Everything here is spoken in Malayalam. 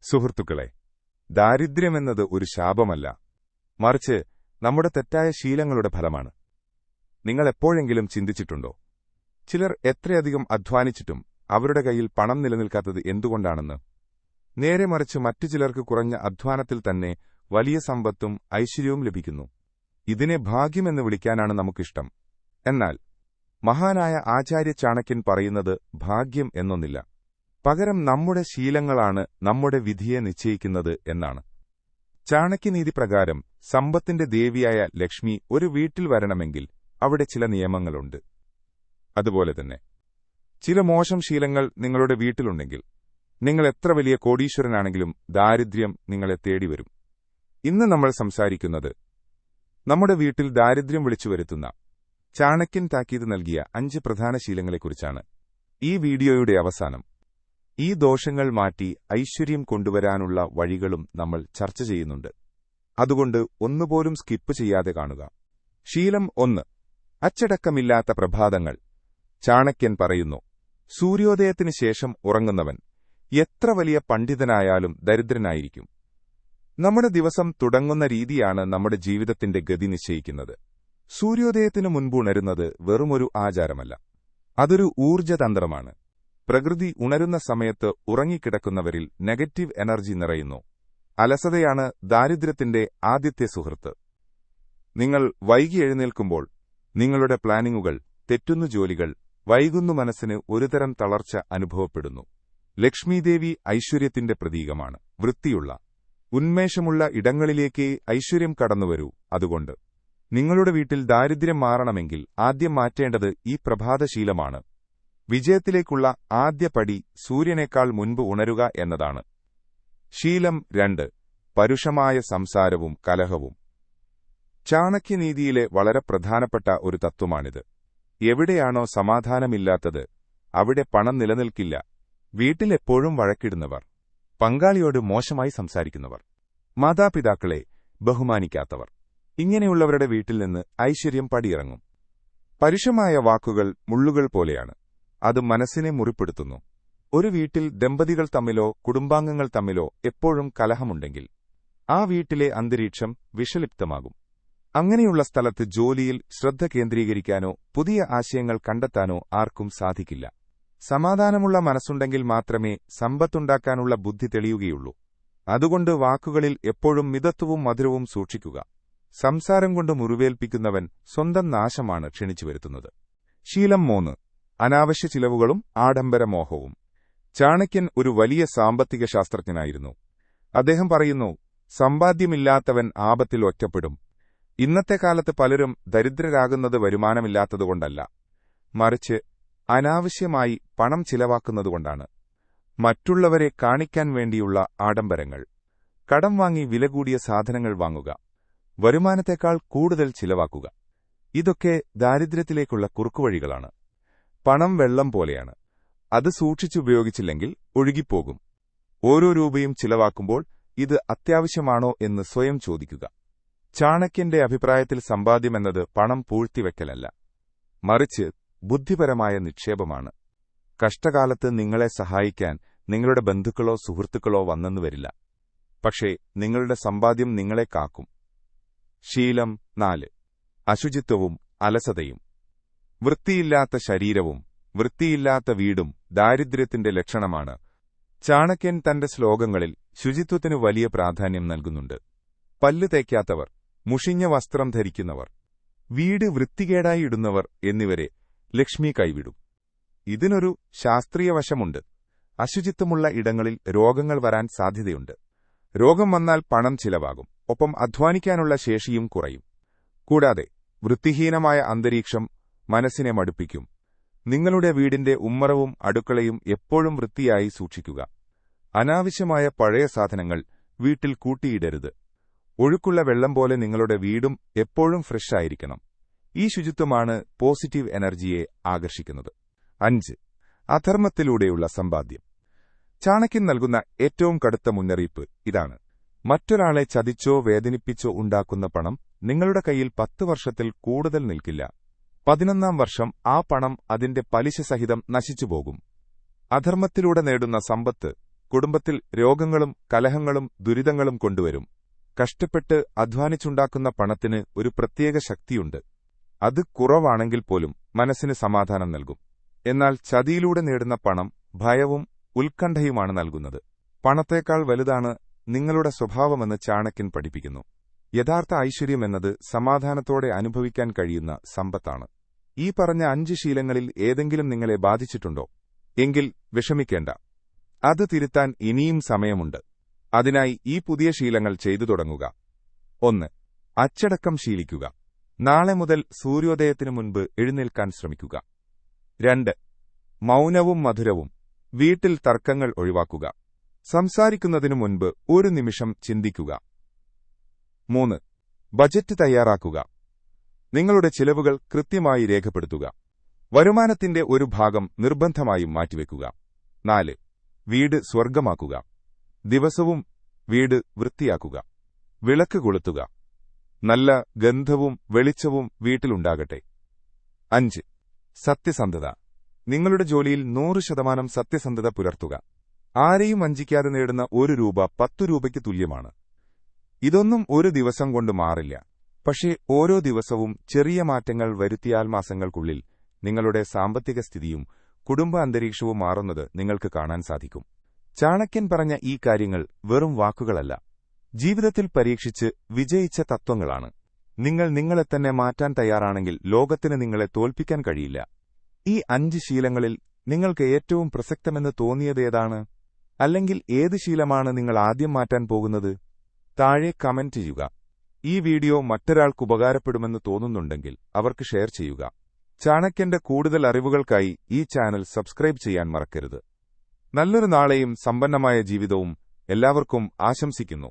സുഹൃത്തുക്കളെ, ദാരിദ്ര്യമെന്നത് ഒരു ശാപമല്ല, മറിച്ച് നമ്മുടെ തെറ്റായ ശീലങ്ങളുടെ ഫലമാണ്. നിങ്ങൾ എപ്പോഴെങ്കിലും ചിന്തിച്ചിട്ടുണ്ടോ, ചിലർ എത്രയധികം അധ്വാനിച്ചിട്ടും അവരുടെ കയ്യിൽ പണം നിലനിൽക്കാത്തത് എന്തുകൊണ്ടാണെന്ന്? നേരെ മറിച്ച് മറ്റു ചിലർക്ക് കുറഞ്ഞ അധ്വാനത്തിൽ തന്നെ വലിയ സമ്പത്തും ഐശ്വര്യവും ലഭിക്കുന്നു. ഇതിനെ ഭാഗ്യമെന്ന് വിളിക്കാനാണ് നമുക്കിഷ്ടം. എന്നാൽ മഹാനായ ആചാര്യ ചാണക്യൻ പറയുന്നത് ഭാഗ്യം എന്നൊന്നില്ല, പകരം നമ്മുടെ ശീലങ്ങളാണ് നമ്മുടെ വിധിയെ നിശ്ചയിക്കുന്നത് എന്നാണ്. ചാണക്യനീതി പ്രകാരം സമ്പത്തിന്റെ ദേവിയായ ലക്ഷ്മി ഒരു വീട്ടിൽ വരണമെങ്കിൽ അവിടെ ചില നിയമങ്ങളുണ്ട്. അതുപോലെ തന്നെ ചില മോശം ശീലങ്ങൾ നിങ്ങളുടെ വീട്ടിലുണ്ടെങ്കിൽ നിങ്ങൾ എത്ര വലിയ കോടീശ്വരനാണെങ്കിലും ദാരിദ്ര്യം നിങ്ങളെ തേടിവരും. ഇന്ന് നമ്മൾ സംസാരിക്കുന്നത് നമ്മുടെ വീട്ടിൽ ദാരിദ്ര്യം വിളിച്ചുവരുത്തുന്ന ചാണക്യൻ താക്കീത് നൽകിയ 5 പ്രധാന ശീലങ്ങളെക്കുറിച്ചാണ്. ഈ വീഡിയോയുടെ അവസാനം ഈ ദോഷങ്ങൾ മാറ്റി ഐശ്വര്യം കൊണ്ടുവരാനുള്ള വഴികളും നമ്മൾ ചർച്ച ചെയ്യുന്നുണ്ട്. അതുകൊണ്ട് ഒന്നുപോലും സ്കിപ്പ് ചെയ്യാതെ കാണുക. ശീലം 1. അച്ചടക്കമില്ലാത്ത പ്രഭാതങ്ങൾ. ചാണക്യൻ പറയുന്നു, സൂര്യോദയത്തിനു ശേഷം ഉറങ്ങുന്നവൻ എത്ര വലിയ പണ്ഡിതനായാലും ദരിദ്രനായിരിക്കും. നമ്മുടെ ദിവസം തുടങ്ങുന്ന രീതിയാണ് നമ്മുടെ ജീവിതത്തിന്റെ ഗതി നിശ്ചയിക്കുന്നത്. സൂര്യോദയത്തിനു മുൻപ് ഉണരുന്നത് വെറുമൊരു ആചാരമല്ല, അതൊരു ഊർജ്ജതന്ത്രമാണ്. പ്രകൃതി ഉണരുന്ന സമയത്ത് ഉറങ്ങിക്കിടക്കുന്നവരിൽ നെഗറ്റീവ് എനർജി നിറയുന്നു. അലസതയാണ് ദാരിദ്ര്യത്തിന്റെ ആദ്യത്തെ സുഹൃത്ത്. നിങ്ങൾ വൈകി എഴുന്നേൽക്കുമ്പോൾ നിങ്ങളുടെ പ്ലാനിങ്ങുകൾ തെറ്റുന്നു, ജോലികൾ വൈകുന്നു, മനസ്സിന് ഒരുതരം തളർച്ച അനുഭവപ്പെടുന്നു. ലക്ഷ്മീദേവി ഐശ്വര്യത്തിന്റെ പ്രതീകമാണ്. വൃത്തിയുള്ള ഉന്മേഷമുള്ള ഇടങ്ങളിലേക്ക് ഐശ്വര്യം കടന്നുവരൂ. അതുകൊണ്ട് നിങ്ങളുടെ വീട്ടിൽ ദാരിദ്ര്യം മാറണമെങ്കിൽ ആദ്യം മാറ്റേണ്ടത് ഈ പ്രഭാതശീലമാണ്. വിജയത്തിലേക്കുള്ള ആദ്യ പടി സൂര്യനേക്കാൾ മുൻപ് ഉണരുക എന്നതാണ്. ശീലം 2. പരുഷമായ സംസാരവും കലഹവും. ചാണക്യനീതിയിലെ വളരെ പ്രധാനപ്പെട്ട ഒരു തത്വമാണിത്. എവിടെയാണോ സമാധാനമില്ലാത്തത് അവിടെ പണം നിലനിൽക്കില്ല. വീട്ടിലെപ്പോഴും വഴക്കിടുന്നവർ, പങ്കാളിയോട് മോശമായി സംസാരിക്കുന്നവർ, മാതാപിതാക്കളെ ബഹുമാനിക്കാത്തവർ, ഇങ്ങനെയുള്ളവരുടെ വീട്ടിൽ നിന്ന് ഐശ്വര്യം പടിയിറങ്ങും. പരുഷമായ വാക്കുകൾ മുള്ളുകൾ പോലെയാണ്. അത് മനസ്സിനെ മുറിപ്പെടുത്തുന്നു. ഒരു വീട്ടിൽ ദമ്പതികൾ തമ്മിലോ കുടുംബാംഗങ്ങൾ തമ്മിലോ എപ്പോഴും കലഹമുണ്ടെങ്കിൽ ആ വീട്ടിലെ അന്തരീക്ഷം വിഷലിപ്തമാകും. അങ്ങനെയുള്ള സ്ഥലത്ത് ജോലിയിൽ ശ്രദ്ധ കേന്ദ്രീകരിക്കാനോ പുതിയ ആശയങ്ങൾ കണ്ടെത്താനോ ആർക്കും സാധിക്കില്ല. സമാധാനമുള്ള മനസ്സുണ്ടെങ്കിൽ മാത്രമേ സമ്പത്തുണ്ടാക്കാനുള്ള ബുദ്ധി തെളിയുകയുള്ളൂ. അതുകൊണ്ട് വാക്കുകളിൽ എപ്പോഴും മിതത്വവും മധുരവും സൂക്ഷിക്കുക. സംസാരം കൊണ്ട് മുറിവേൽപ്പിക്കുന്നവൻ സ്വന്തം നാശമാണ് ക്ഷണിച്ചുവരുത്തുന്നത്. ശീലം 3. അനാവശ്യ ചിലവുകളും ആഡംബരമോഹവും. ചാണക്യൻ ഒരു വലിയ സാമ്പത്തിക ശാസ്ത്രജ്ഞനായിരുന്നു. അദ്ദേഹം പറയുന്നു, സമ്പാദ്യമില്ലാത്തവൻ ആപത്തിൽ ഒറ്റപ്പെടും. ഇന്നത്തെ കാലത്ത് പലരും ദരിദ്രരാകുന്നത് വരുമാനമില്ലാത്തതുകൊണ്ടല്ല, മറിച്ച് അനാവശ്യമായി പണം ചിലവാക്കുന്നതുകൊണ്ടാണ്. മറ്റുള്ളവരെ കാണിക്കാൻ വേണ്ടിയുള്ള ആഡംബരങ്ങൾ, കടം വാങ്ങി വില കൂടിയ സാധനങ്ങൾ വാങ്ങുക, വരുമാനത്തേക്കാൾ കൂടുതൽ ചിലവാക്കുക, ഇതൊക്കെ ദാരിദ്ര്യത്തിലേക്കുള്ള കുറുക്കുവഴികളാണ്. പണം വെള്ളം പോലെയാണ്. അത് സൂക്ഷിച്ചുപയോഗിച്ചില്ലെങ്കിൽ ഒഴുകിപ്പോകും. ഓരോ രൂപയും ചിലവാക്കുമ്പോൾ ഇത് അത്യാവശ്യമാണോ എന്ന് സ്വയം ചോദിക്കുക. ചാണക്യന്റെ അഭിപ്രായത്തിൽ സമ്പാദ്യമെന്നത് പണം പൂഴ്ത്തിവെക്കലല്ല, മറിച്ച് ബുദ്ധിപരമായ നിക്ഷേപമാണ്. കഷ്ടകാലത്ത് നിങ്ങളെ സഹായിക്കാൻ നിങ്ങളുടെ ബന്ധുക്കളോ സുഹൃത്തുക്കളോ വന്നെന്നു വരില്ല, പക്ഷേ നിങ്ങളുടെ സമ്പാദ്യം നിങ്ങളെ കാക്കും. ശീലം 4. അശുചിത്വവും അലസതയും. വൃത്തിയില്ലാത്ത ശരീരവും വൃത്തിയില്ലാത്ത വീടും ദാരിദ്ര്യത്തിന്റെ ലക്ഷണമാണ്. ചാണക്യൻ തന്റെ ശ്ലോകങ്ങളിൽ ശുചിത്വത്തിനു വലിയ പ്രാധാന്യം നൽകുന്നുണ്ട്. പല്ല് തേക്കാത്തവർ, മുഷിഞ്ഞ വസ്ത്രം ധരിക്കുന്നവർ, വീട് വൃത്തികേടായി ഇടുന്നവർ എന്നിവരെ ലക്ഷ്മി കൈവിടും. ഇതിനൊരു ശാസ്ത്രീയ വശമുണ്ട്. അശുചിത്വമുള്ള ഇടങ്ങളിൽ രോഗങ്ങൾ വരാൻ സാധ്യതയുണ്ട്. രോഗം വന്നാൽ പണം ചിലവാകും, ഒപ്പം അധ്വാനിക്കാനുള്ള ശേഷിയും കുറയും. കൂടാതെ വൃത്തിഹീനമായ അന്തരീക്ഷം മനസ്സിനെ മടുപ്പിക്കും. നിങ്ങളുടെ വീടിന്റെ ഉമ്മറവും അടുക്കളയും എപ്പോഴും വൃത്തിയായി സൂക്ഷിക്കുക. അനാവശ്യമായ പഴയ സാധനങ്ങൾ വീട്ടിൽ കൂട്ടിയിടരുത്. ഒഴുക്കുള്ള വെള്ളം പോലെ നിങ്ങളുടെ വീടും എപ്പോഴും ഫ്രഷ് ആയിരിക്കണം. ഈ ശുചിത്വമാണ് പോസിറ്റീവ് എനർജിയെ ആകർഷിക്കുന്നത്. 5. അധർമ്മത്തിലൂടെയുള്ള സമ്പാദ്യം. ചാണക്യൻ നൽകുന്ന ഏറ്റവും കടുത്ത മുന്നറിയിപ്പ് ഇതാണ്. മറ്റൊരാളെ ചതിച്ചോ വേദനിപ്പിച്ചോ ഉണ്ടാക്കുന്ന പണം നിങ്ങളുടെ കയ്യിൽ 10 വർഷത്തിൽ കൂടുതൽ നിൽക്കില്ല. 11ാം വർഷം ആ പണം അതിന്റെ പലിശ സഹിതം നശിച്ചുപോകും. അധർമ്മത്തിലൂടെ നേടുന്ന സമ്പത്ത് കുടുംബത്തിൽ രോഗങ്ങളും കലഹങ്ങളും ദുരിതങ്ങളും കൊണ്ടുവരും. കഷ്ടപ്പെട്ട് അധ്വാനിച്ചുണ്ടാക്കുന്ന പണത്തിന് ഒരു പ്രത്യേക ശക്തിയുണ്ട്. അത് കുറവാണെങ്കിൽ പോലും മനസ്സിന് സമാധാനം നൽകും. എന്നാൽ ചതിയിലൂടെ നേടുന്ന പണം ഭയവും ഉത്കണ്ഠയുമാണ് നൽകുന്നത്. പണത്തേക്കാൾ വലുതാണ് നിങ്ങളുടെ സ്വഭാവമെന്ന് ചാണക്യൻ പഠിപ്പിക്കുന്നു. യഥാർത്ഥ ഐശ്വര്യമെന്നത് സമാധാനത്തോടെ അനുഭവിക്കാൻ കഴിയുന്ന സമ്പത്താണ്. ഈ പറഞ്ഞ 5 ശീലങ്ങളിൽ ഏതെങ്കിലും നിങ്ങളെ ബാധിച്ചിട്ടുണ്ടോ? എങ്കിൽ വിഷമിക്കേണ്ട. അത് തിരുത്താൻ ഇനിയും സമയമുണ്ട്. അതിനായി ഈ പുതിയ ശീലങ്ങൾ ചെയ്തു തുടങ്ങുക. 1. അച്ചടക്കം ശീലിക്കുക. നാളെ മുതൽ സൂര്യോദയത്തിനു മുൻപ് എഴുന്നേൽക്കാൻ ശ്രമിക്കുക. 2. മൗനവും മധുരവും. വീട്ടിൽ തർക്കങ്ങൾ ഒഴിവാക്കുക. സംസാരിക്കുന്നതിനു മുൻപ് ഒരു നിമിഷം ചിന്തിക്കുക. 3. ബജറ്റ് തയ്യാറാക്കുക. നിങ്ങളുടെ ചിലവുകൾ കൃത്യമായി രേഖപ്പെടുത്തുക. വരുമാനത്തിന്റെ ഒരു ഭാഗം നിർബന്ധമായും മാറ്റിവെക്കുക. 4. വീട് സ്വർഗമാക്കുക. ദിവസവും വീട് വൃത്തിയാക്കുക. വിളക്ക് കൊളുത്തുക. നല്ല ഗന്ധവും വെളിച്ചവും വീട്ടിലുണ്ടാകട്ടെ. 5. സത്യസന്ധത. നിങ്ങളുടെ ജോലിയിൽ 100% സത്യസന്ധത പുലർത്തുക. ആരെയും വഞ്ചിക്കാതെ നേടുന്ന 1 രൂപ 10 രൂപയ്ക്ക് തുല്യമാണ്. ഇതൊന്നും ഒരു ദിവസം കൊണ്ട് മാറില്ല. പക്ഷേ ഓരോ ദിവസവും ചെറിയ മാറ്റങ്ങൾ വരുത്തിയാൽ മാസങ്ങൾക്കുള്ളിൽ നിങ്ങളുടെ സാമ്പത്തിക സ്ഥിതിയും കുടുംബ അന്തരീക്ഷവും മാറുന്നത് നിങ്ങൾക്ക് കാണാൻ സാധിക്കും. ചാണക്യൻ പറഞ്ഞ ഈ കാര്യങ്ങൾ വെറും വാക്കുകളല്ല, ജീവിതത്തിൽ പരീക്ഷിച്ച് വിജയിച്ച തത്വങ്ങളാണ്. നിങ്ങൾ നിങ്ങളെ തന്നെ മാറ്റാൻ തയ്യാറാണെങ്കിൽ ലോകത്തിന് നിങ്ങളെ തോൽപ്പിക്കാൻ കഴിയില്ല. ഈ 5 ശീലങ്ങളിൽ നിങ്ങൾക്ക് ഏറ്റവും പ്രസക്തമെന്ന് തോന്നിയതേതാണ്? അല്ലെങ്കിൽ ഏത് ശീലമാണ് നിങ്ങൾ ആദ്യം മാറ്റാൻ പോകുന്നത്? താഴെ കമന്റ് ചെയ്യുക. ഈ വീഡിയോ മറ്റൊരാൾക്ക് ഉപകാരപ്പെടുമെന്ന് തോന്നുന്നുണ്ടെങ്കിൽ അവർക്ക് ഷെയർ ചെയ്യുക. ചാണക്യന്റെ കൂടുതൽ അറിവുകൾക്കായി ഈ ചാനൽ സബ്സ്ക്രൈബ് ചെയ്യാൻ മറക്കരുത്. നല്ലൊരു നാളെയും സമ്പന്നമായ ജീവിതവും എല്ലാവർക്കും ആശംസിക്കുന്നു.